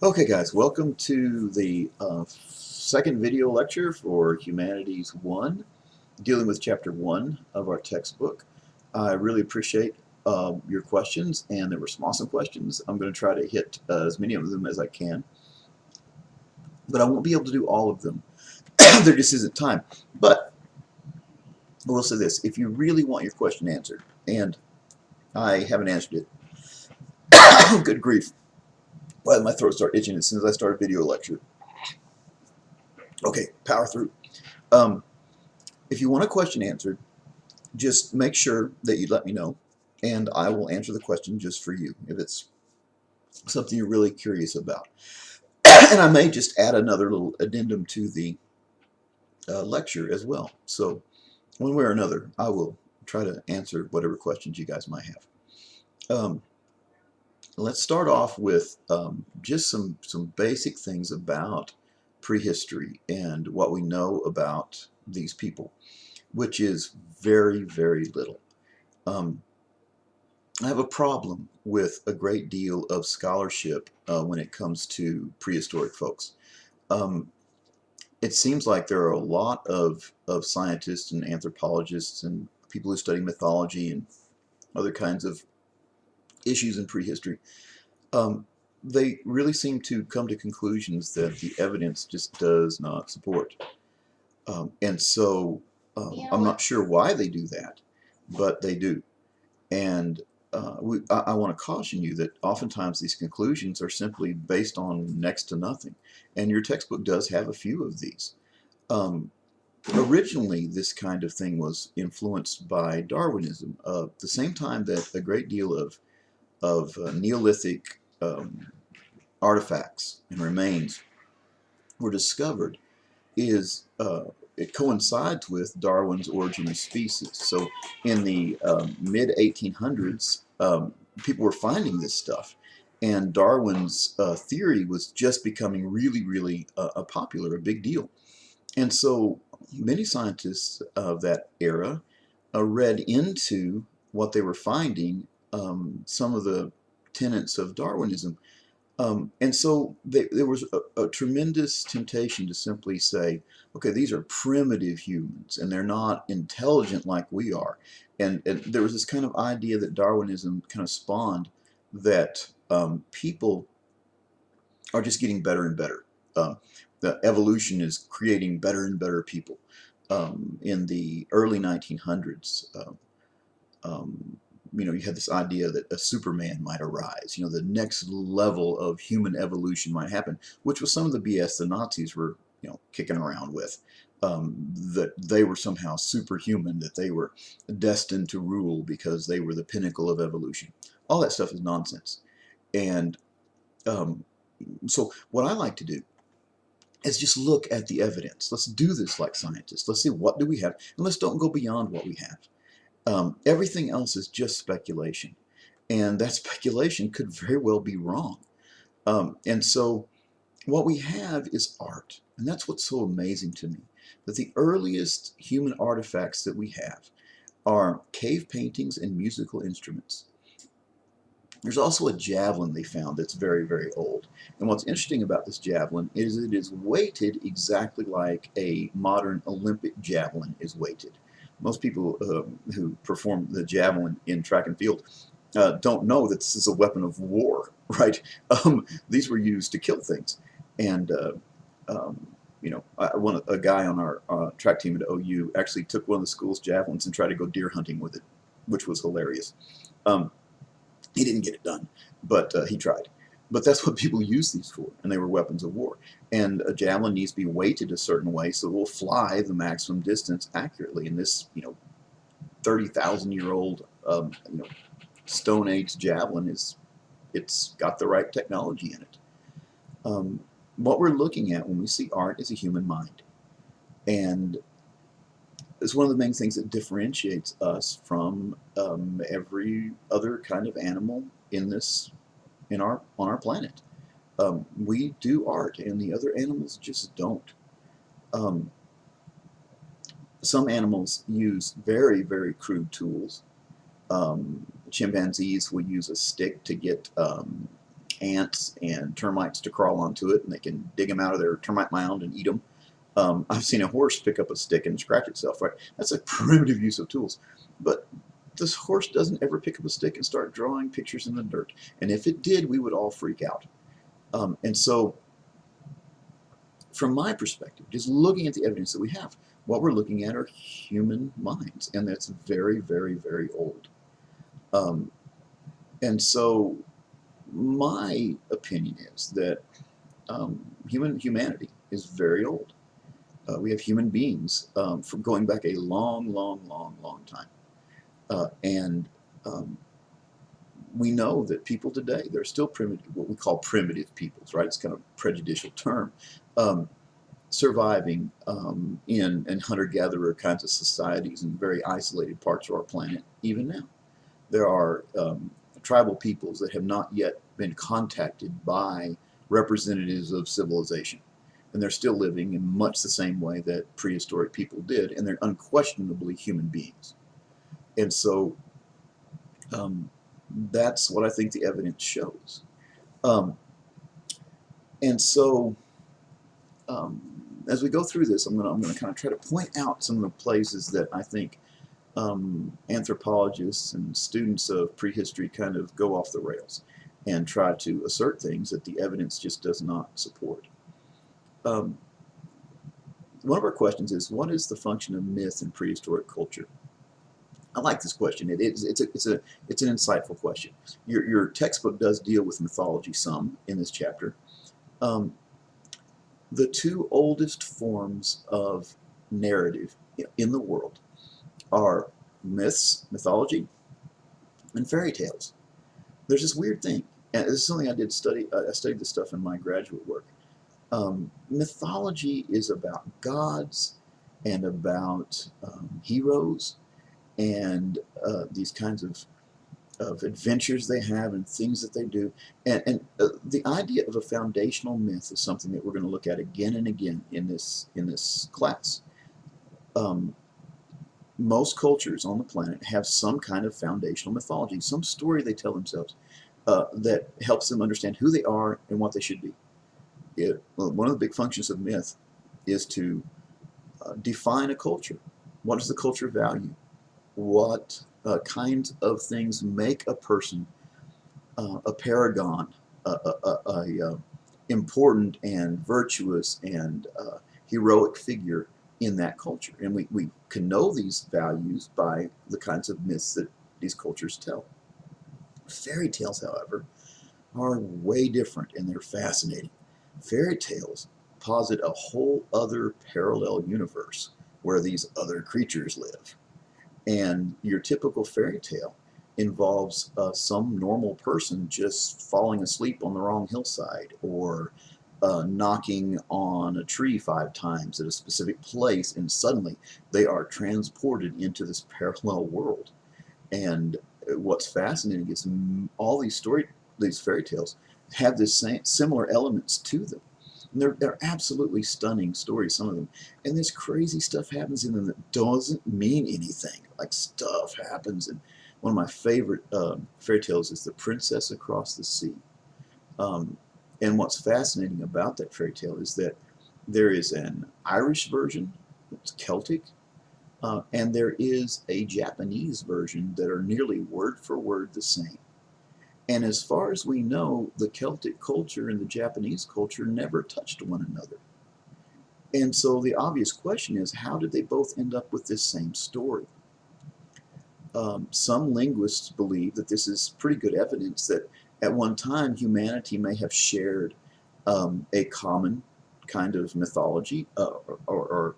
Okay guys, welcome to the second video lecture for Humanities 1, dealing with Chapter 1 of our textbook. I really appreciate your questions, and there were some awesome questions. I'm going to try to hit as many of them as I can, but I won't be able to do all of them. There just isn't time. But I will say this, if you really want your question answered, and I haven't answered it, good grief, why did my throat start itching as soon as I start a video lecture? Okay, power through. Um, if you want a question answered, just make sure that you let me know, and I will answer the question just for you if it's something you're really curious about. And I may just add another little addendum to the lecture as well. So one way or another, I will try to answer whatever questions you guys might have. Let's start off with just some basic things about prehistory and what we know about these people, which is very, very little. I have a problem with a great deal of scholarship when it comes to prehistoric folks. Um, it seems like there are a lot of scientists and anthropologists and people who study mythology and other kinds of issues in prehistory. Um, they really seem to come to conclusions that the evidence just does not support. And so I'm not sure why they do that, but they do. And I want to caution you that oftentimes these conclusions are simply based on next to nothing. And your textbook does have a few of these. Um, Originally, this kind of thing was influenced by Darwinism. The same time that a great deal of Neolithic artifacts and remains were discovered, is it coincides with Darwin's Origin of Species. So in the mid 1800s, people were finding this stuff, and Darwin's theory was just becoming really, really popular, a big deal. And so many scientists of that era read into what they were finding some of the tenets of Darwinism. And so there was a tremendous temptation to simply say, okay, these are primitive humans and they're not intelligent like we are. And there was this kind of idea that Darwinism kind of spawned that people are just getting better and better. The evolution is creating better and better people. In the early 1900s, you had this idea that a Superman might arise. The next level of human evolution might happen, which was some of the BS the Nazis were, kicking around with. That they were somehow superhuman, that they were destined to rule because they were the pinnacle of evolution. All that stuff is nonsense. And um, so what I like to do is just look at the evidence. Let's do this like scientists. Let's see, what do we have, and let's don't go beyond what we have. Everything else is just speculation, and that speculation could very well be wrong. And so what we have is art, and that's what's so amazing to me, that the earliest human artifacts that we have are cave paintings and musical instruments. There's also a javelin they found that's very, very old. And what's interesting about this javelin is it is weighted exactly like a modern Olympic javelin is weighted. Most people who perform the javelin in track and field don't know that this is a weapon of war, right? These were used to kill things. And, um, a guy on our track team at OU actually took one of the school's javelins and tried to go deer hunting with it, which was hilarious. Um, he didn't get it done, but he tried. But that's what people use these for, and they were weapons of war. And a javelin needs to be weighted a certain way so it will fly the maximum distance accurately. And this, 30,000-year-old, Stone Age javelin it's got the right technology in it. What we're looking at when we see art is a human mind, and it's one of the main things that differentiates us from every other kind of animal on our planet. We do art, and the other animals just don't. Um, some animals use very, very crude tools. Chimpanzees will use a stick to get ants and termites to crawl onto it, and they can dig them out of their termite mound and eat them. I've seen a horse pick up a stick and scratch itself. Right? That's a primitive use of tools. But this horse doesn't ever pick up a stick and start drawing pictures in the dirt. And if it did, we would all freak out. And so, from my perspective, just looking at the evidence that we have, what we're looking at are human minds, and that's very, very, very old. And so, my opinion is that humanity is very old. We have human beings from going back a long, long, long, long time. And we know that people today, they're still primitive, what we call primitive peoples, right? It's kind of a prejudicial term. Surviving in hunter-gatherer kinds of societies in very isolated parts of our planet, even now. There are tribal peoples that have not yet been contacted by representatives of civilization. And they're still living in much the same way that prehistoric people did, and they're unquestionably human beings. And so that's what I think the evidence shows. And so as we go through this, I'm going to kind of try to point out some of the places that I think anthropologists and students of prehistory kind of go off the rails and try to assert things that the evidence just does not support. One of our questions is, what is the function of myth in prehistoric culture? I like this question. It's an insightful question. Your textbook does deal with mythology some in this chapter. The two oldest forms of narrative in the world are myths, mythology, and fairy tales. There's this weird thing, and this is something I did study. I studied this stuff in my graduate work. Mythology is about gods and about heroes and these kinds of adventures they have and things that they do. And the idea of a foundational myth is something that we're going to look at again and again in this class. Most cultures on the planet have some kind of foundational mythology, some story they tell themselves that helps them understand who they are and what they should be. One of the big functions of myth is to define a culture. What does the culture value? What kinds of things make a person a paragon, a important and virtuous and heroic figure in that culture? And we can know these values by the kinds of myths that these cultures tell. Fairy tales, however, are way different, and they're fascinating. Fairy tales posit a whole other parallel universe where these other creatures live. And your typical fairy tale involves some normal person just falling asleep on the wrong hillside, or knocking on a tree 5 times at a specific place, and suddenly they are transported into this parallel world. And what's fascinating is all these fairy tales have this similar elements to them. And they're absolutely stunning stories, some of them. And this crazy stuff happens in them that doesn't mean anything. Like, stuff happens. And one of my favorite fairy tales is The Princess Across the Sea. And what's fascinating about that fairy tale is that there is an Irish version, it's Celtic, and there is a Japanese version that are nearly word for word the same. And as far as we know, the Celtic culture and the Japanese culture never touched one another. And so the obvious question is, how did they both end up with this same story? Some linguists believe that this is pretty good evidence that at one time humanity may have shared a common kind of mythology or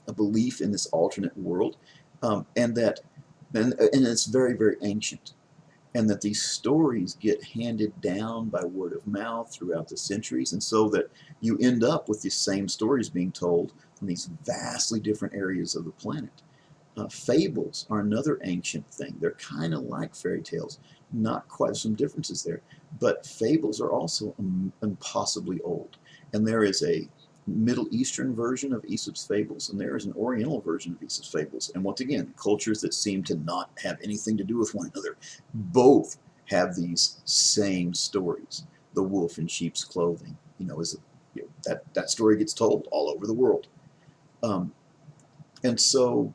a belief in this alternate world, and it's very, very ancient. And that these stories get handed down by word of mouth throughout the centuries, and so that you end up with these same stories being told from these vastly different areas of the planet. Fables are another ancient thing. They're kind of like fairy tales, not quite, some differences there, but fables are also impossibly old. And there is a Middle Eastern version of Aesop's Fables, and there is an Oriental version of Aesop's Fables. And once again, cultures that seem to not have anything to do with one another, both have these same stories. the wolf in sheep's clothing. That story gets told all over the world. Um, and so,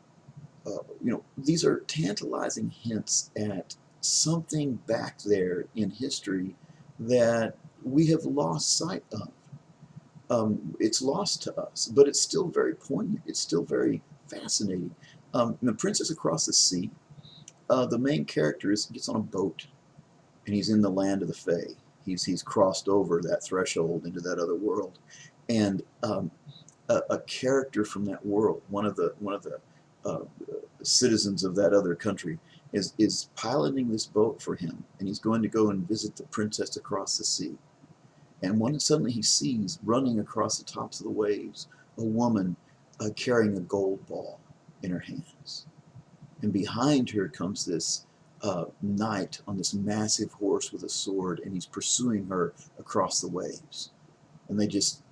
these are tantalizing hints at something back there in history that we have lost sight of. It's lost to us, but it's still very poignant. It's still very fascinating. In The Princess Across the Sea, the main character gets on a boat, and he's in the land of the Fae. He's crossed over that threshold into that other world, and a character from that world, one of the uh, citizens of that other country, is piloting this boat for him, and he's going to go and visit the princess across the sea. And suddenly he sees running across the tops of the waves a woman carrying a gold ball in her hands. And behind her comes this knight on this massive horse with a sword, and he's pursuing her across the waves. And they just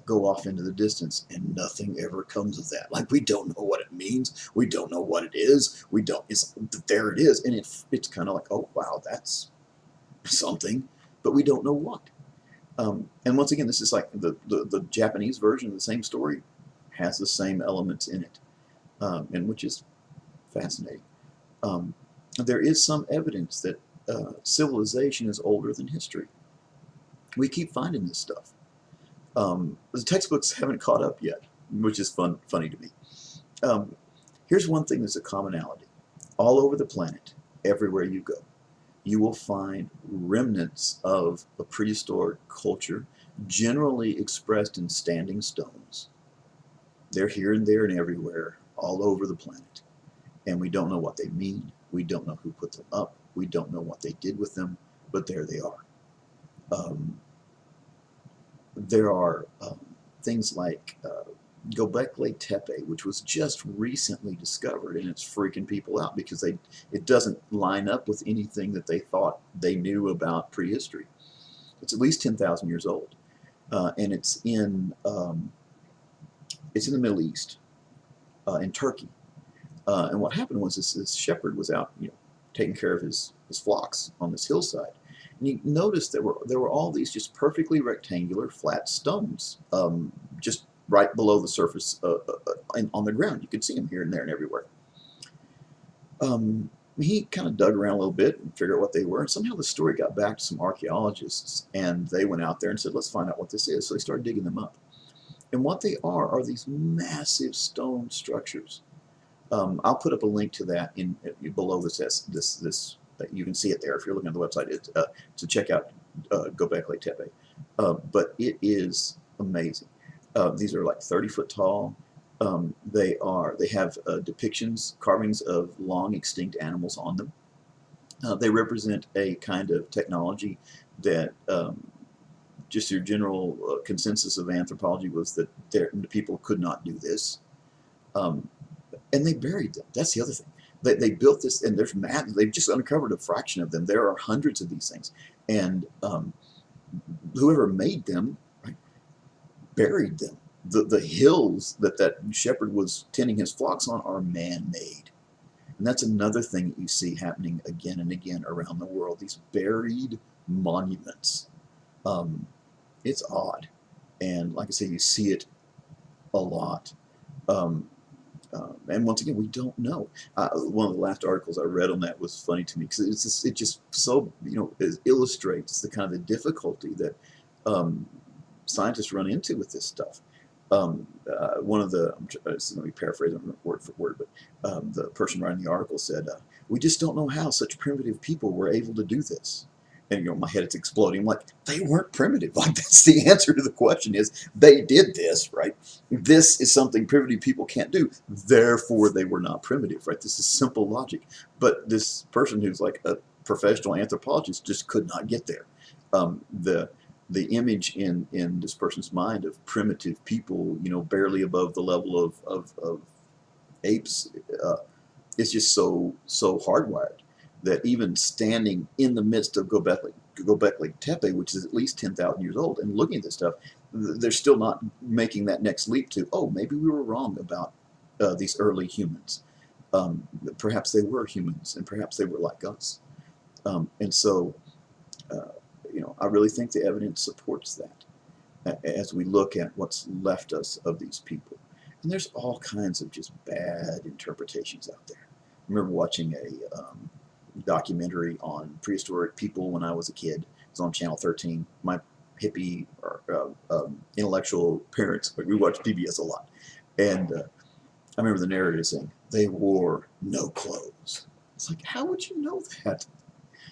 go off into the distance, and nothing ever comes of that. Like, we don't know what it means. We don't know what it is. We don't. There it is, and it's kind of like, oh wow, that's something, but we don't know what. And once again, this is like the Japanese version of the same story has the same elements in it, and which is fascinating. Um, there is some evidence that civilization is older than history. We keep finding this stuff. The textbooks haven't caught up yet, which is funny to me. Um, Here's one thing that's a commonality. All over the planet, everywhere you go, you will find remnants of a prehistoric culture, generally expressed in standing stones. They're here and there and everywhere, all over the planet. And we don't know what they mean. We don't know who put them up. We don't know what they did with them, but there they are. Um, there are things like Göbekli Tepe, which was just recently discovered, and it's freaking people out because it doesn't line up with anything that they thought they knew about prehistory. It's at least 10,000 years old, and it's in the Middle East, in Turkey. And what happened was this shepherd was out, taking care of his flocks on this hillside, and he noticed there were all these just perfectly rectangular flat stones, just right below the surface, on the ground. You could see them here and there and everywhere. He kind of dug around a little bit and figured out what they were, and somehow the story got back to some archaeologists, and they went out there and said, let's find out what this is. So they started digging them up. And what they are these massive stone structures. I'll put up a link to that below this you can see it there if you're looking at the website to check out Göbekli Tepe. But it is amazing. These are like 30-foot tall. They have depictions, carvings of long extinct animals on them. They represent a kind of technology that just your general consensus of anthropology was that the people could not do this. And they buried them. That's the other thing. They built this, and they've just uncovered a fraction of them. There are hundreds of these things, and whoever made them, right, buried them. The hills that shepherd was tending his flocks on are man-made, and that's another thing that you see happening again and again around the world. These buried monuments. It's odd, and like I say, you see it a lot. Um, and once again, we don't know. One of the last articles I read on that was funny to me because it just so it illustrates the kind of the difficulty that scientists run into with this stuff. One of the let me paraphrase it word for word, but the person writing the article said, "We just don't know how such primitive people were able to do this." And my head is exploding. I'm like, they weren't primitive. Like, that's the answer to the question is they did this, right? This is something primitive people can't do. Therefore, they were not primitive, right? This is simple logic. But this person who's like a professional anthropologist just could not get there. The image in this person's mind of primitive people, barely above the level of apes, is just so hardwired that even standing in the midst of Göbekli Tepe, which is at least 10,000 years old, and looking at this stuff, they're still not making that next leap to, oh, maybe we were wrong about these early humans. Perhaps they were humans, and perhaps they were like us. And so, I really think the evidence supports that as we look at what's left us of these people. And there's all kinds of just bad interpretations out there. I remember watching a documentary on prehistoric people when I was a kid. It was on Channel 13. My hippie or intellectual parents, we watched PBS a lot. And I remember the narrator saying, they wore no clothes. It's like, how would you know that?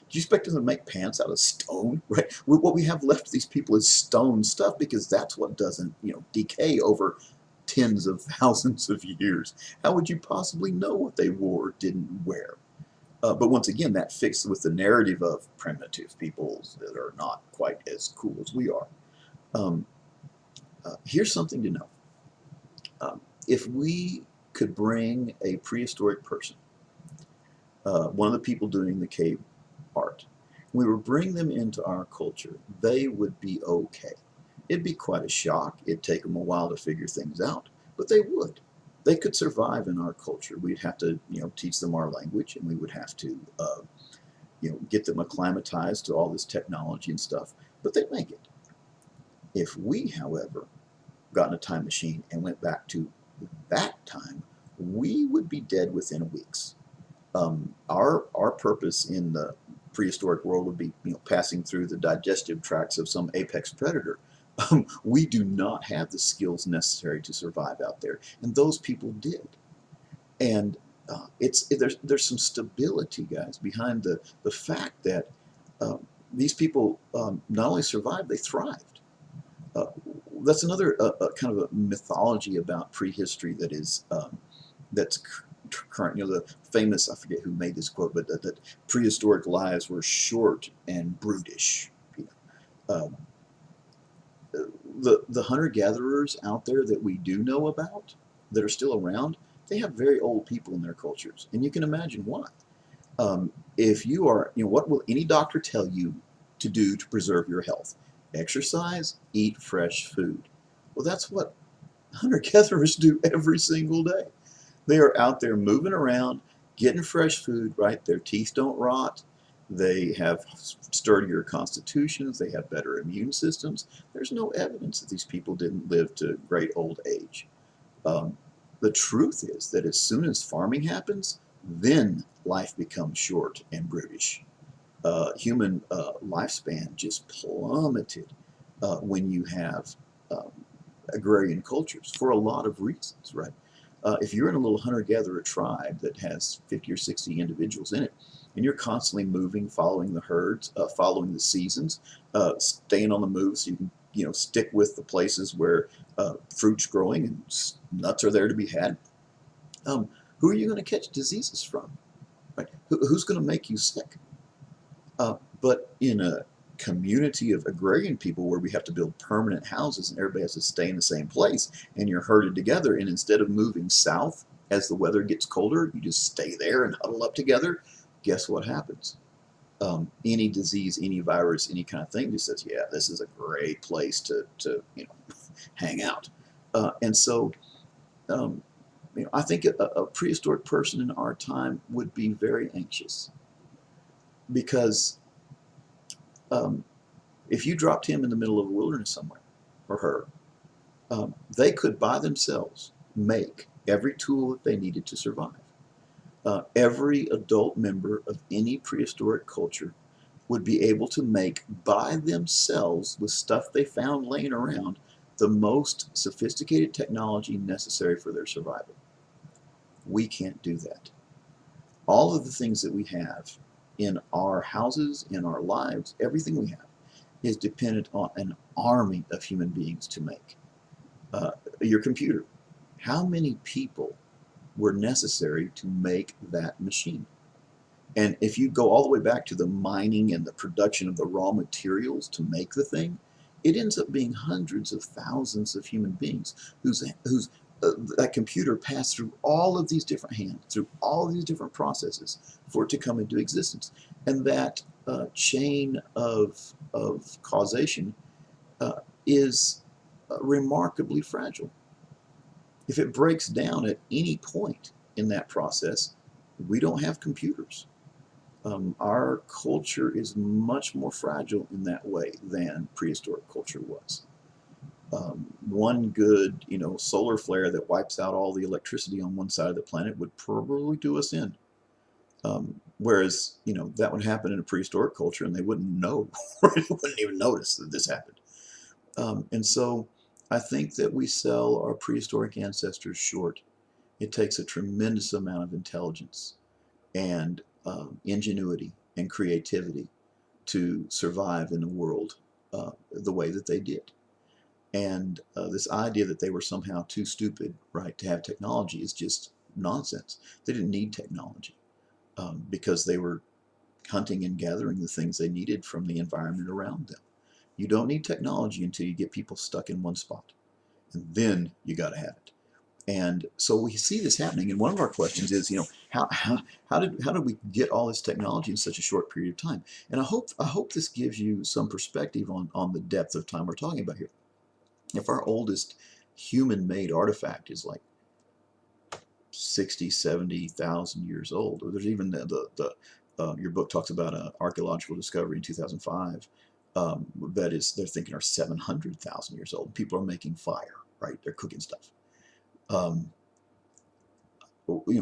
Do you expect them to make pants out of stone, right? What we have left of these people is stone stuff because that's what doesn't, decay over tens of thousands of years. How would you possibly know what they wore or didn't wear? But once again, that fits with the narrative of primitive peoples that are not quite as cool as we are. Um, Here's something to know. If we could bring a prehistoric person, one of the people doing the cave art, we would bring them into our culture, they would be okay. It'd be quite a shock. It'd take them a while to figure things out, but they would. They could survive in our culture. We'd have to, teach them our language, and we would have to, get them acclimatized to all this technology and stuff, but they'd make it. If we, however, got in a time machine and went back to that time, we would be dead within weeks. Our purpose in the prehistoric world would be, passing through the digestive tracts of some apex predator. We do not have the skills necessary to survive out there, and those people did. And there's some stability, guys, behind the fact that these people not only survived, they thrived. Uh, that's another kind of a mythology about prehistory that is that's current. The famous, I forget who made this quote, but that prehistoric lives were short and brutish. Um, the hunter-gatherers out there that we do know about that are still around, they have very old people in their cultures, and you can imagine why. If you are, what will any doctor tell you to do to preserve your health? Exercise, eat fresh food. Well, that's what hunter-gatherers do every single day. They are out there moving around, getting fresh food, right? Their teeth don't rot. They have sturdier constitutions. They have better immune systems. There's no evidence that these people didn't live to great old age. Um, the truth is that as soon as farming happens, then life becomes short and brutish. Human lifespan just plummeted when you have um, agrarian cultures for a lot of reasons, right? If you're in a little hunter-gatherer tribe that has 50 or 60 individuals in it, and you're constantly moving, following the herds, following the seasons, staying on the move so you can, stick with the places where fruit's growing and nuts are there to be had, who are you going to catch diseases from? Right? Who's going to make you sick? But in a community of agrarian people where we have to build permanent houses and everybody has to stay in the same place and you're herded together, and instead of moving south as the weather gets colder, you just stay there and huddle up together, guess what happens? Any disease, any virus, any kind of thing just says, yeah, this is a great place to hang out. And so I think a prehistoric person in our time would be very anxious because if you dropped him in the middle of a wilderness somewhere, or her, they could by themselves make every tool that they needed to survive. Every adult member of any prehistoric culture would be able to make by themselves, with stuff they found laying around, the most sophisticated technology necessary for their survival. We can't do that. All of the things that we have in our houses, in our lives, everything we have is dependent on an army of human beings to make. Your computer, how many people were necessary to make that machine? And if you go all the way back to the mining and the production of the raw materials to make the thing, it ends up being hundreds of thousands of human beings whose that computer passed through all of these different hands, through all of these different processes for it to come into existence. And that chain of causation is remarkably fragile. If it breaks down at any point in that process, we don't have computers. Our culture is much more fragile in that way than prehistoric culture was. One good, solar flare that wipes out all the electricity on one side of the planet would probably do us in. Whereas, that would happen in a prehistoric culture and they wouldn't know, or they wouldn't even notice that this happened. And so I think that we sell our prehistoric ancestors short. It takes a tremendous amount of intelligence and ingenuity and creativity to survive in the world the way that they did. And this idea that they were somehow too stupid, right, to have technology is just nonsense. They didn't need technology because they were hunting and gathering the things they needed from the environment around them. You don't need technology until you get people stuck in one spot, and then you got to have it. And so we see this happening. And one of our questions is, how did we get all this technology in such a short period of time? And I hope this gives you some perspective on the depth of time we're talking about here. If our oldest human-made artifact is like 60, 70,000 years old, or there's even your book talks about an archaeological discovery in 2005 that is they're thinking are 700,000 years old. People are making fire, right? They're cooking stuff. Um,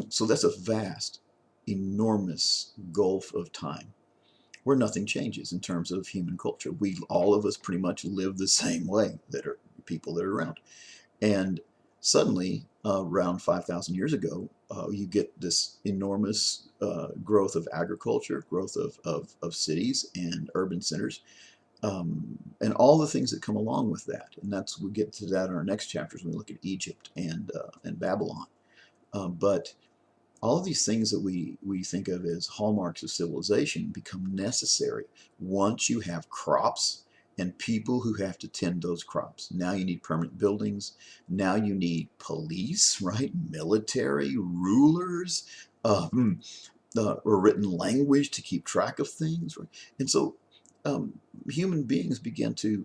so that's a vast, enormous gulf of time where nothing changes in terms of human culture. All of us pretty much live the same way that are people that are around. And suddenly, around 5,000 years ago, you get this enormous growth of agriculture, growth of cities and urban centers, and all the things that come along with that. And we'll get to that in our next chapters when we look at Egypt and Babylon. But all of these things that we think of as hallmarks of civilization become necessary once you have crops and people who have to tend those crops. Now you need permanent buildings. Now you need police, right? Military, rulers, a written language to keep track of things. Right? And so human beings begin to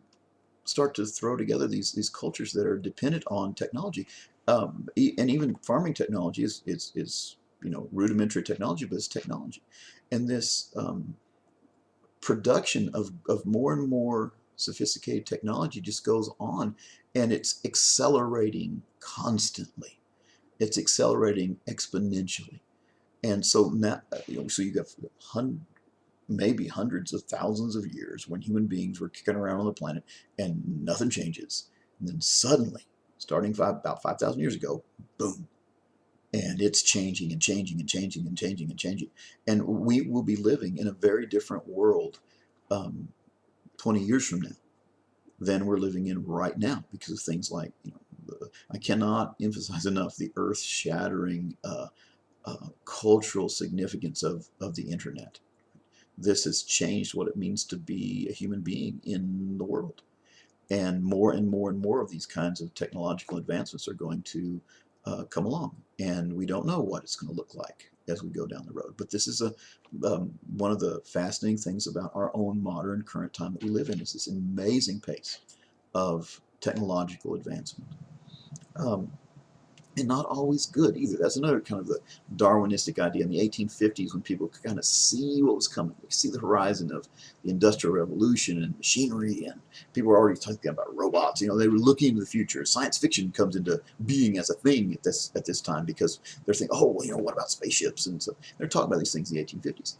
start to throw together these cultures that are dependent on technology. And even farming technology is rudimentary technology, but it's technology. And this production of more and more sophisticated technology just goes on, and it's accelerating constantly. It's accelerating exponentially. And so now, so you got maybe hundreds of thousands of years when human beings were kicking around on the planet and nothing changes. And then suddenly, starting about 5,000 years ago, boom, and it's changing and changing and changing and changing and changing. And we will be living in a very different world 20 years from now than we're living in right now because of things like, I cannot emphasize enough the earth-shattering cultural significance of the internet. This has changed what it means to be a human being in the world. And more and more and more of these kinds of technological advancements are going to come along. And we don't know what it's going to look like as we go down the road. But this is one of the fascinating things about our own modern current time that we live in is this amazing pace of technological advancement. And not always good either. That's another kind of the Darwinistic idea in the 1850s when people could kind of see what was coming. They see the horizon of the Industrial Revolution and machinery, and people were already talking about robots. They were looking into the future. Science fiction comes into being as a thing at this time because they're thinking, oh, well, what about spaceships? And so they're talking about these things in the 1850s.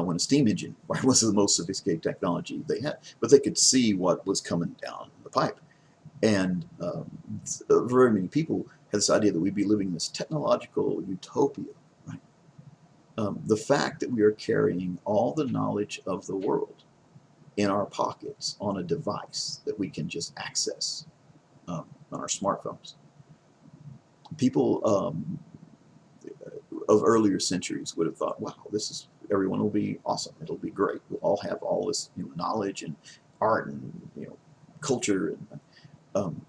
When a steam engine was the most sophisticated technology they had, but they could see what was coming down the pipe. And very many people had this idea that we'd be living in this technological utopia, right? The fact that we are carrying all the knowledge of the world in our pockets on a device that we can just access on our smartphones. People of earlier centuries would have thought, wow, everyone will be awesome. It'll be great. We'll all have all this knowledge and art and culture and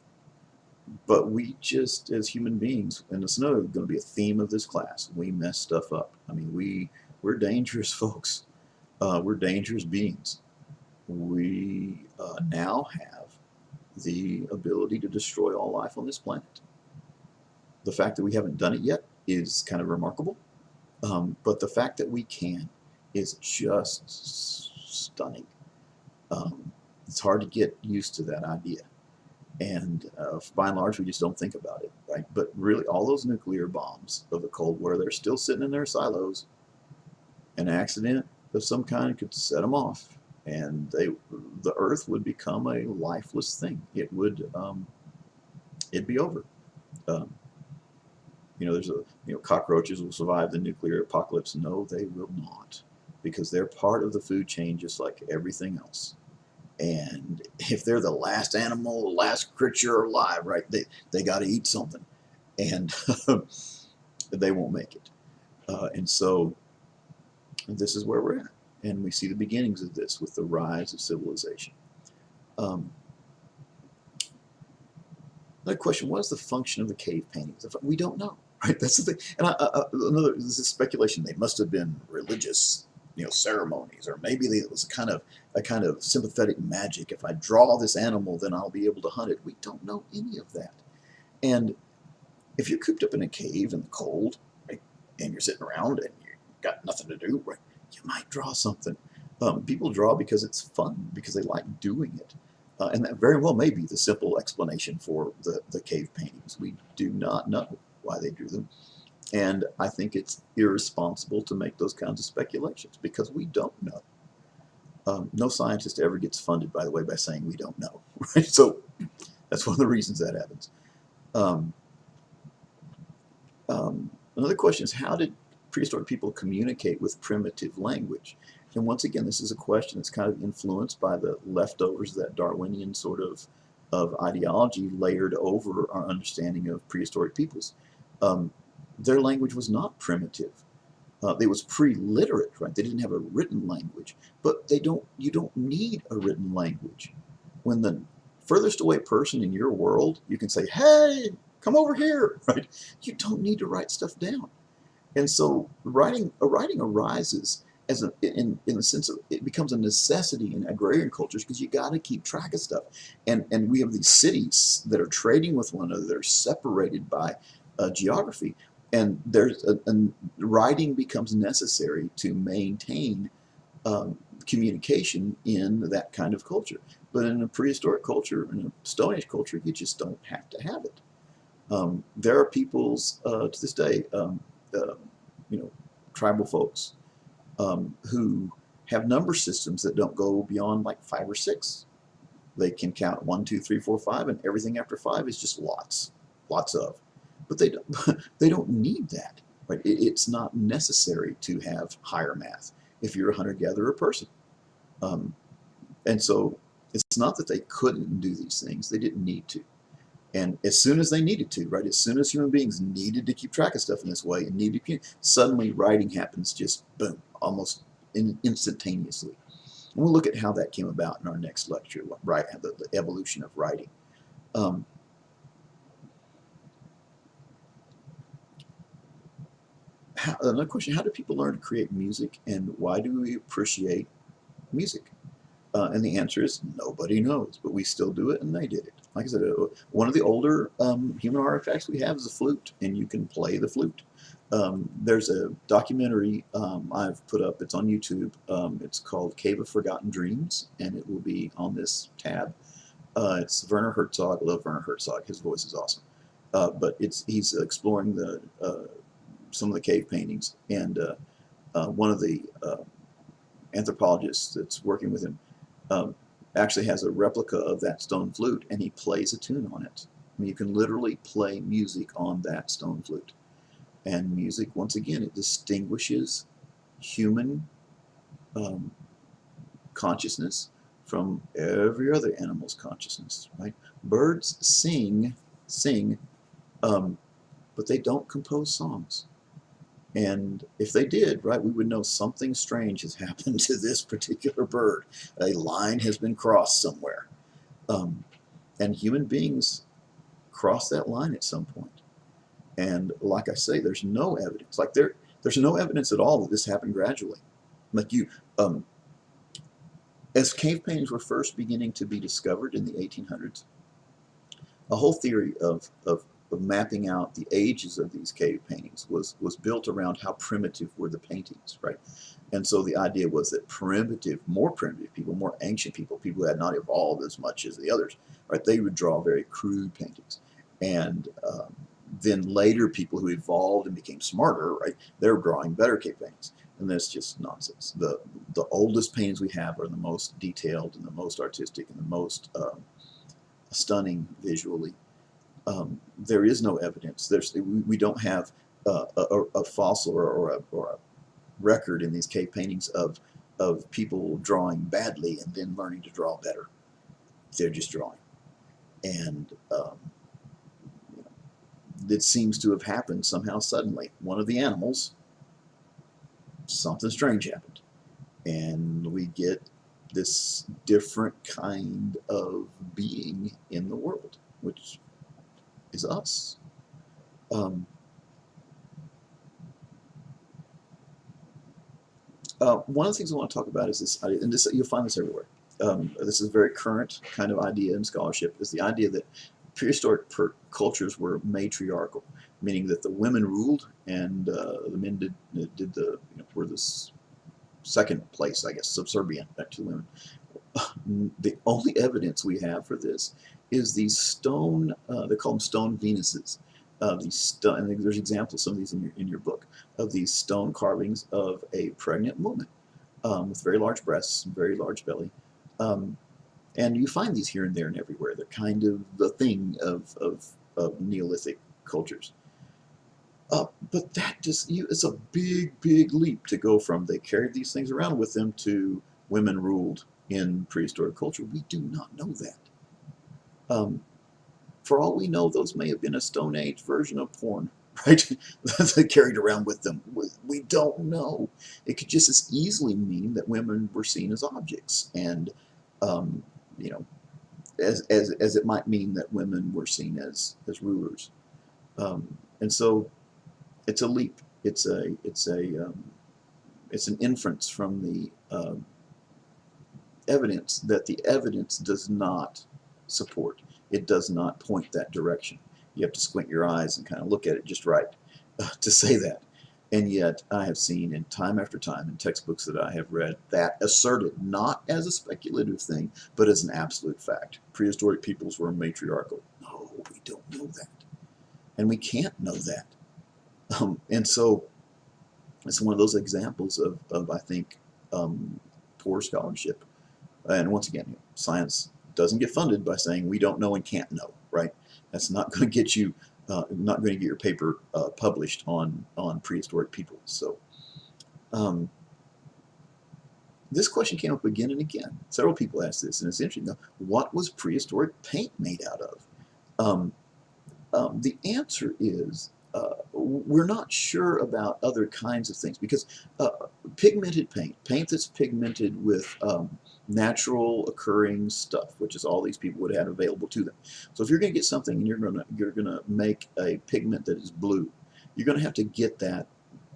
but we just, as human beings, and it's another going to be a theme of this class, we mess stuff up. I mean, we're dangerous folks. We're dangerous beings. We now have the ability to destroy all life on this planet. The fact that we haven't done it yet is kind of remarkable, but the fact that we can is just stunning. It's hard to get used to that idea. And by and large, we just don't think about it, right? But really, all those nuclear bombs of the Cold War, they're still sitting in their silos. An accident of some kind could set them off, and the Earth would become a lifeless thing. It'd be over. Um, there's cockroaches will survive the nuclear apocalypse. No, they will not, because they're part of the food chain just like everything else. And if they're the last animal, the last creature alive, right, they got to eat something, and they won't make it. And so this is where we're at, and we see the beginnings of this with the rise of civilization. Um, Another question: what is the function of the cave paintings? We don't know, right? That's the thing. And this is speculation. They must have been religious, ceremonies, or maybe it was a kind of sympathetic magic. If I draw this animal, then I'll be able to hunt it. We don't know any of that. And if you're cooped up in a cave in the cold, right, and you're sitting around and you got nothing to do, right, you might draw something. People draw because it's fun, because they like doing it. And that very well may be the simple explanation for the cave paintings. We do not know why they drew them. And I think it's irresponsible to make those kinds of speculations, because we don't know. No scientist ever gets funded, by the way, by saying we don't know. Right? So that's one of the reasons that happens. Um, Another question is, how did prehistoric people communicate with primitive language? And once again, this is a question that's kind of influenced by the leftovers, that Darwinian sort of ideology layered over our understanding of prehistoric peoples. Their language was not primitive. It was pre-literate, right? They didn't have a written language, but you don't need a written language. When the furthest away person in your world, you can say, "Hey, come over here," right? You don't need to write stuff down. And so writing arises as in the sense of, it becomes a necessity in agrarian cultures, because you got to keep track of stuff. And we have these cities that are trading with one another. They're separated by geography, and writing becomes necessary to maintain communication in that kind of culture. But in a prehistoric culture, in a Stone Age culture, you just don't have to have it. There are peoples to this day, uh, tribal folks, who have number systems that don't go beyond like 5 or 6. They can count 1, 2, 3, 4, 5, and everything after 5 is just lots of. But they don't need that. Right? It's not necessary to have higher math if you're a hunter-gatherer person. Um, and so it's not that they couldn't do these things; they didn't need to. And as soon as they needed to, right, as soon as human beings needed to keep track of stuff in this way and needed to, suddenly writing happens, just boom, almost instantaneously. And we'll look at how that came about in our next lecture, right? The evolution of writing. Another question: how do people learn to create music, and why do we appreciate music? And the answer is nobody knows, but we still do it, and they did it. Like I said, one of the older human artifacts we have is a flute, and you can play the flute. There's a documentary I've put up. It's on YouTube. It's called Cave of Forgotten Dreams, and it will be on this tab. It's Werner Herzog. I love Werner Herzog. His voice is awesome. But he's exploring some of the cave paintings, and one of the anthropologists that's working with him actually has a replica of that stone flute, and he plays a tune on it. I mean, you can literally play music on that stone flute. And music, once again, it distinguishes human consciousness from every other animal's consciousness, right? Birds sing, but they don't compose songs. And if they did, right, we would know something strange has happened to this particular bird. A line has been crossed somewhere. And human beings cross that line at some point. And like I say, there's no evidence. Like there's no evidence at all that this happened gradually. Like as cave paintings were first beginning to be discovered in the 1800s, a whole theory of mapping out the ages of these cave paintings was built around how primitive were the paintings, right? And so the idea was that more primitive people, more ancient people, people who had not evolved as much as the others, right, they would draw very crude paintings. And then later people who evolved and became smarter, right, they're drawing better cave paintings. And that's just nonsense. The oldest paintings we have are the most detailed and the most artistic and the most stunning visually. There is no evidence. We don't have a fossil or a record in these cave paintings of people drawing badly and then learning to draw better. They're just drawing, and it seems to have happened somehow suddenly. One of the animals, something strange happened, and we get this different kind of being in the world, which is us. One of the things I want to talk about is this idea, and this, you'll find this everywhere. This is a very current kind of idea in scholarship, is the idea that prehistoric cultures were matriarchal, meaning that the women ruled and the men did the, were this second place, I guess, subservient to the women. The only evidence we have for this is these stone, they call them stone Venuses. And there's examples, some of these in your book, of these stone carvings of a pregnant woman with very large breasts, very large belly. And you find these here and there and everywhere. They're kind of the thing of Neolithic cultures. But that just, it's a big, big leap to go from they carried these things around with them to women ruled in prehistoric culture. We do not know that. For all we know, those may have been a Stone Age version of porn, right? That they carried around with them. We don't know. It could just as easily mean that women were seen as objects, and you know, as it might mean that women were seen as rulers. And so it's a leap. It's an inference from the evidence that the evidence does not support. It does not point that direction. You have to squint your eyes and kind of look at it just right to say that. And yet I have seen in time after time in textbooks that I have read that asserted not as a speculative thing, but as an absolute fact. Prehistoric peoples were matriarchal. No, we don't know that. And we can't know that. And so it's one of those examples of I think, poor scholarship. And once again, science doesn't get funded by saying we don't know and can't know, right? That's not going to get you, not going to get your paper published on prehistoric people. So this question came up again and again. Several people asked this, and it's interesting. Though, what was prehistoric paint made out of? The answer is we're not sure about other kinds of things, because pigmented paint that's pigmented with natural occurring stuff, which is all these people would have available to them. So if you're going to get something and you're going to make a pigment that is blue, you're going to have to get that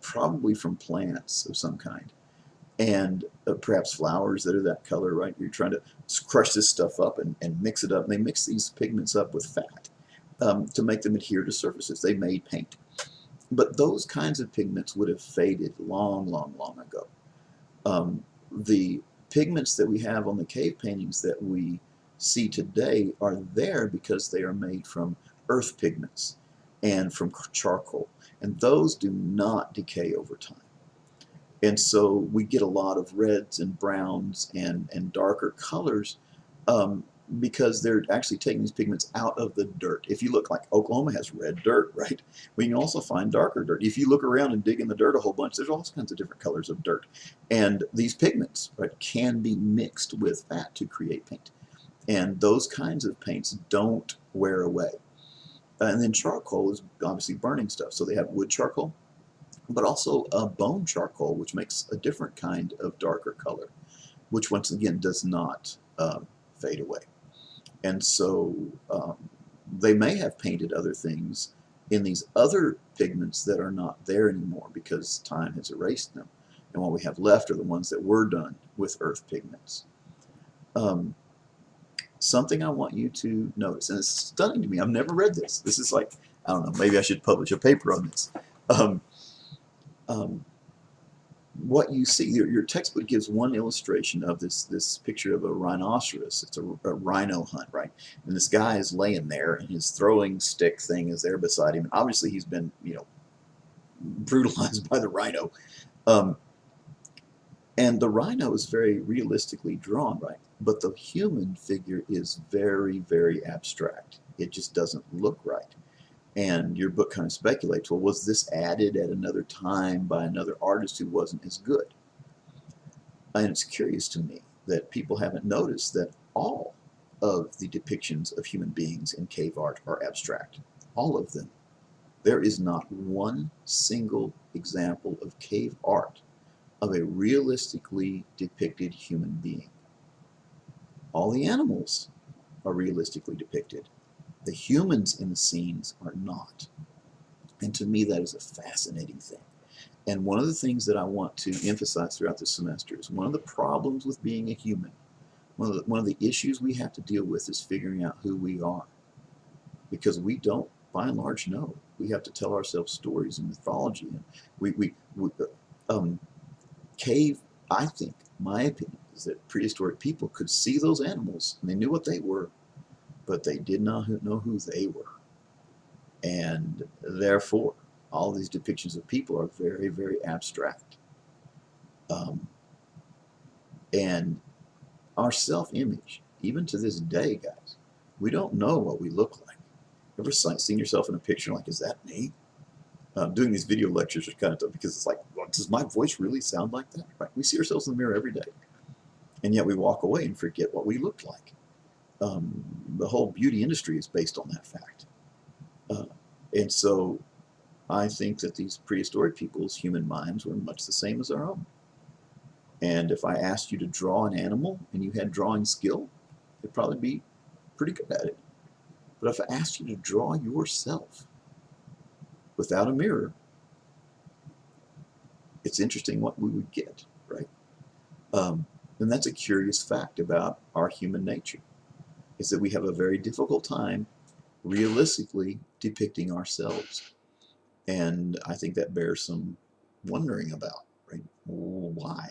probably from plants of some kind, and perhaps flowers that are that color, right? You're trying to crush this stuff up and mix it up. And they mix these pigments up with fat to make them adhere to surfaces. They made paint. But those kinds of pigments would have faded long, long, long ago. The pigments that we have on the cave paintings that we see today are there because they are made from earth pigments and from charcoal. And those do not decay over time. And so we get a lot of reds and browns and darker colors because they're actually taking these pigments out of the dirt. If you look, like Oklahoma has red dirt, right? We can also find darker dirt. If you look around and dig in the dirt a whole bunch, there's all kinds of different colors of dirt. And these pigments, right, can be mixed with fat to create paint. And those kinds of paints don't wear away. And then charcoal is obviously burning stuff. So they have wood charcoal, but also bone charcoal, which makes a different kind of darker color, which once again does not fade away. And so they may have painted other things in these other pigments that are not there anymore because time has erased them. And what we have left are the ones that were done with earth pigments. Something I want you to notice, and it's stunning to me. I've never read this. This is like, I don't know, maybe I should publish a paper on this. what you see, your textbook gives one illustration of this picture of a rhinoceros. It's a rhino hunt, right? And this guy is laying there, and his throwing stick thing is there beside him. And obviously, he's been, brutalized by the rhino. Um, and the rhino is very realistically drawn, right? But the human figure is very, very abstract. It just doesn't look right. And your book kind of speculates, well, was this added at another time by another artist who wasn't as good? And it's curious to me that people haven't noticed that all of the depictions of human beings in cave art are abstract. All of them. There is not one single example of cave art of a realistically depicted human being. All the animals are realistically depicted. The humans in the scenes are not. And to me, that is a fascinating thing. And one of the things that I want to emphasize throughout this semester is one of the problems with being a human, one of the issues we have to deal with is figuring out who we are. Because we don't, by and large, know. We have to tell ourselves stories and mythology. And cave, I think, my opinion is that prehistoric people could see those animals and they knew what they were, but they did not know who they were. And therefore, all these depictions of people are very, very abstract. And our self-image, even to this day, guys, we don't know what we look like. Ever seen yourself in a picture like, is that me? Doing these video lectures are kind of tough because it's like, well, does my voice really sound like that? Right? We see ourselves in the mirror every day, and yet we walk away and forget what we looked like. The whole beauty industry is based on that fact. And so I think that these prehistoric people's human minds were much the same as our own. And if I asked you to draw an animal and you had drawing skill, you'd probably be pretty good at it. But if I asked you to draw yourself without a mirror, it's interesting what we would get, right? And that's a curious fact about our human nature, is that we have a very difficult time realistically depicting ourselves. And I think that bears some wondering about, right? Why?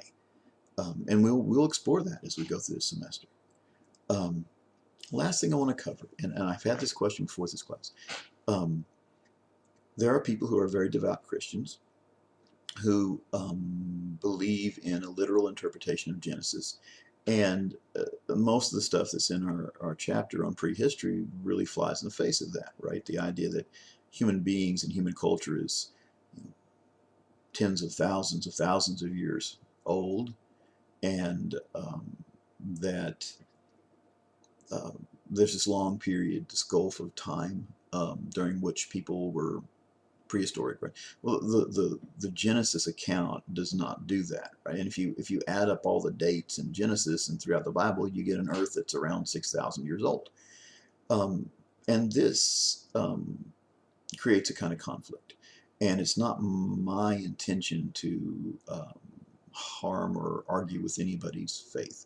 And we'll explore that as we go through this semester. Last thing I want to cover, and I've had this question before this class. There are people who are very devout Christians who believe in a literal interpretation of Genesis. And most of the stuff that's in our chapter on prehistory really flies in the face of that, right? The idea that human beings and human culture is tens of thousands of years old, and that there's this long period, this gulf of time during which people were prehistoric, right? Well, the Genesis account does not do that, right? And if you add up all the dates in Genesis and throughout the Bible, you get an Earth that's around 6,000 years old, and this creates a kind of conflict. And it's not my intention to harm or argue with anybody's faith,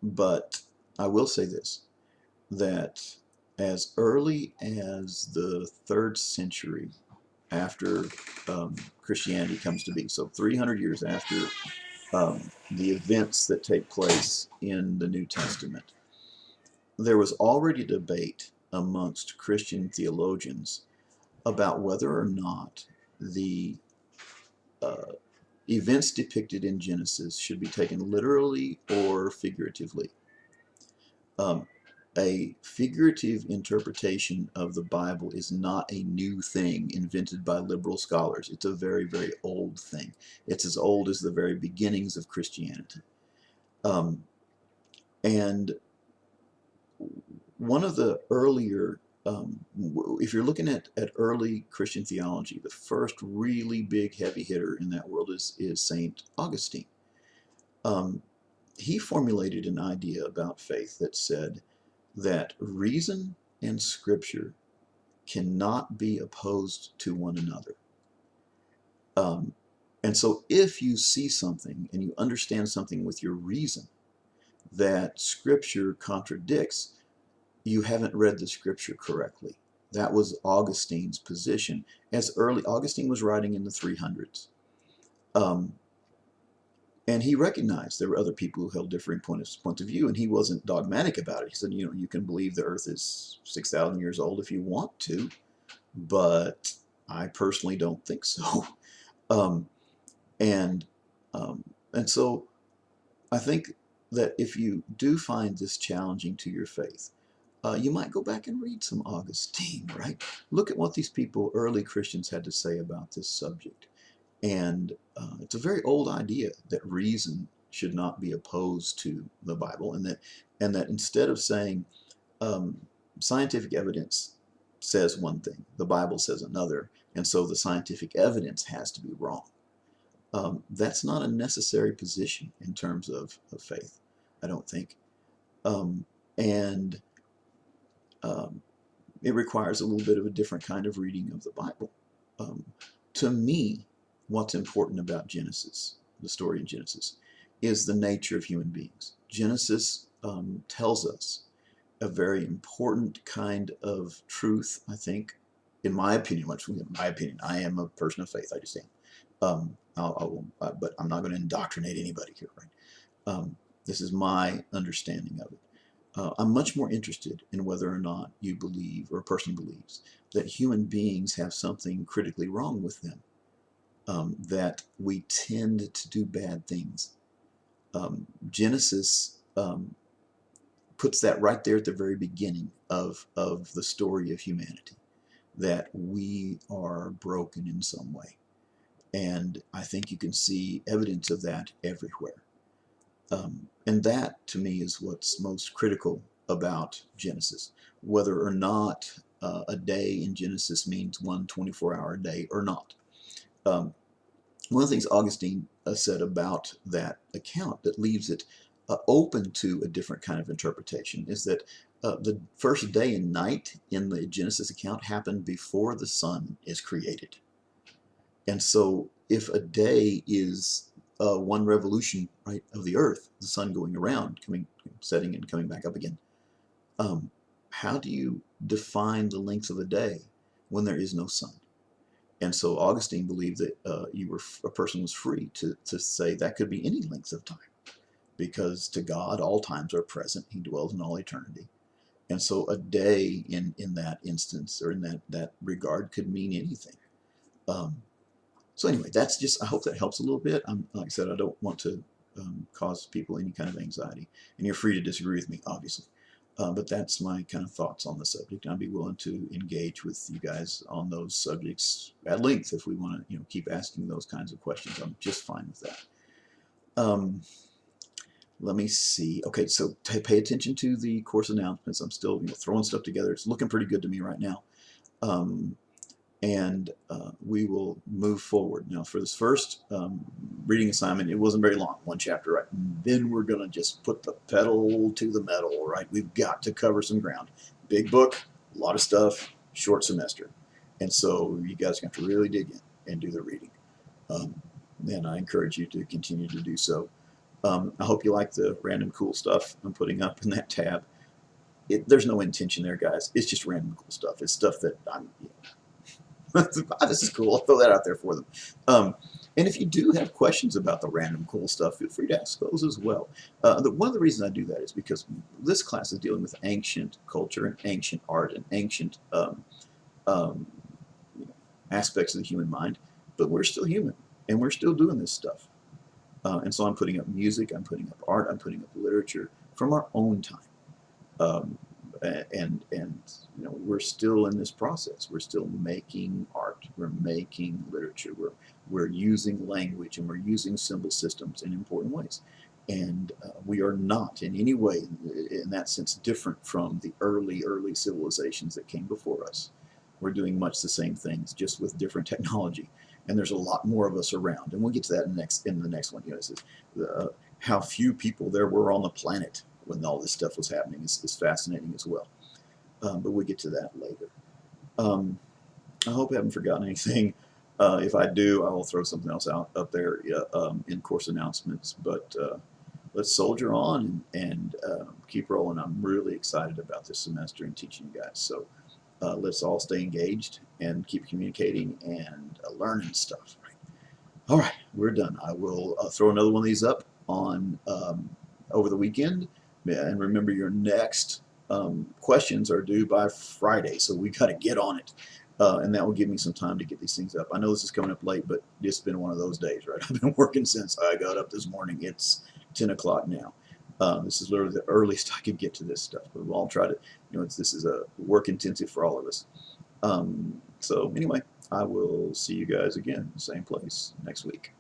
but I will say this, that as early as the 3rd century after Christianity comes to be, so 300 years after the events that take place in the New Testament, there was already debate amongst Christian theologians about whether or not the events depicted in Genesis should be taken literally or figuratively. A figurative interpretation of the Bible is not a new thing invented by liberal scholars. It's a very, very old thing. It's as old as the very beginnings of Christianity. And one of the earlier, if you're looking at early Christian theology, the first really big heavy hitter in that world is St. Augustine. He formulated an idea about faith that said that reason and scripture cannot be opposed to one another. And so if you see something and you understand something with your reason that scripture contradicts, you haven't read the scripture correctly. That was Augustine's position. Augustine was writing in the 300s. Um, and he recognized there were other people who held differing points of view, and he wasn't dogmatic about it. He said, you can believe the Earth is 6,000 years old if you want to, but I personally don't think so. Um, and um, and so I think that if you do find this challenging to your faith, you might go back and read some Augustine, right? Look at what these people, early Christians, had to say about this subject. And it's a very old idea that reason should not be opposed to the Bible, and that instead of saying um, scientific evidence says one thing, the Bible says another, and so the scientific evidence has to be wrong. That's not a necessary position in terms of faith, I don't think. Um, and um, it requires a little bit of a different kind of reading of the Bible. Um, to me, what's important about Genesis, the story in Genesis, is the nature of human beings. Genesis tells us a very important kind of truth, I think, in my opinion. I am a person of faith. I just am. But I'm not going to indoctrinate anybody here, right? This is my understanding of it. I'm much more interested in whether or not you believe, or a person believes, that human beings have something critically wrong with them, that we tend to do bad things. Genesis puts that right there at the very beginning of the story of humanity, that we are broken in some way. And I think you can see evidence of that everywhere. And that, to me, is what's most critical about Genesis. Whether or not a day in Genesis means one 24-hour day or not. Um, One of the things Augustine said about that account that leaves it open to a different kind of interpretation is that the first day and night in the Genesis account happened before the sun is created. And so if a day is one revolution, right, of the Earth, the sun going around, setting and coming back up again, um, how do you define the length of a day when there is no sun? And so Augustine believed that a person was free to say that could be any length of time, because to God all times are present. He dwells in all eternity. And so a day in that instance, or in that regard, could mean anything. Um, So anyway, that's just, I hope that helps a little bit. Like I said, I don't want to cause people any kind of anxiety. And you're free to disagree with me, obviously. But that's my kind of thoughts on the subject. I'd be willing to engage with you guys on those subjects at length if we want to, keep asking those kinds of questions. I'm just fine with that. Um, Let me see. Okay, so pay attention to the course announcements. I'm still throwing stuff together. It's looking pretty good to me right now. Um, and we will move forward. Now, for this first reading assignment, it wasn't very long, one chapter, right? And then we're going to just put the pedal to the metal, right? We've got to cover some ground. Big book, a lot of stuff, short semester. And so you guys are going to have to really dig in and do the reading. And I encourage you to continue to do so. I hope you like the random cool stuff I'm putting up in that tab. There's no intention there, guys. It's just random cool stuff. It's stuff that I'm, this is cool. I'll throw that out there for them. And if you do have questions about the random cool stuff, feel free to ask those as well. One of the reasons I do that is because this class is dealing with ancient culture and ancient art and ancient um, aspects of the human mind, but we're still human and we're still doing this stuff. And so I'm putting up music, I'm putting up art, I'm putting up literature from our own time. Um, and we're still in this process. We're still making art. We're making literature. We're using language, and we're using symbol systems in important ways. And we are not in any way, in that sense, different from the early civilizations that came before us. We're doing much the same things, just with different technology. And there's a lot more of us around. And we'll get to that in the next one. It says how few people there were on the planet when all this stuff was happening is fascinating as well. But we'll get to that later. I hope I haven't forgotten anything. If I do, I will throw something else up there in course announcements. But let's soldier on and keep rolling. I'm really excited about this semester and teaching you guys. So let's all stay engaged and keep communicating and learning stuff. Right? All right, we're done. I will throw another one of these up on over the weekend. Yeah, and remember, your next questions are due by Friday, so we got to get on it. And that will give me some time to get these things up. I know this is coming up late, but it's been one of those days, right? I've been working since I got up this morning. It's 10 o'clock now. This is literally the earliest I could get to this stuff, but we'll all try to, this is a work intensive for all of us. So anyway, I will see you guys again, same place next week.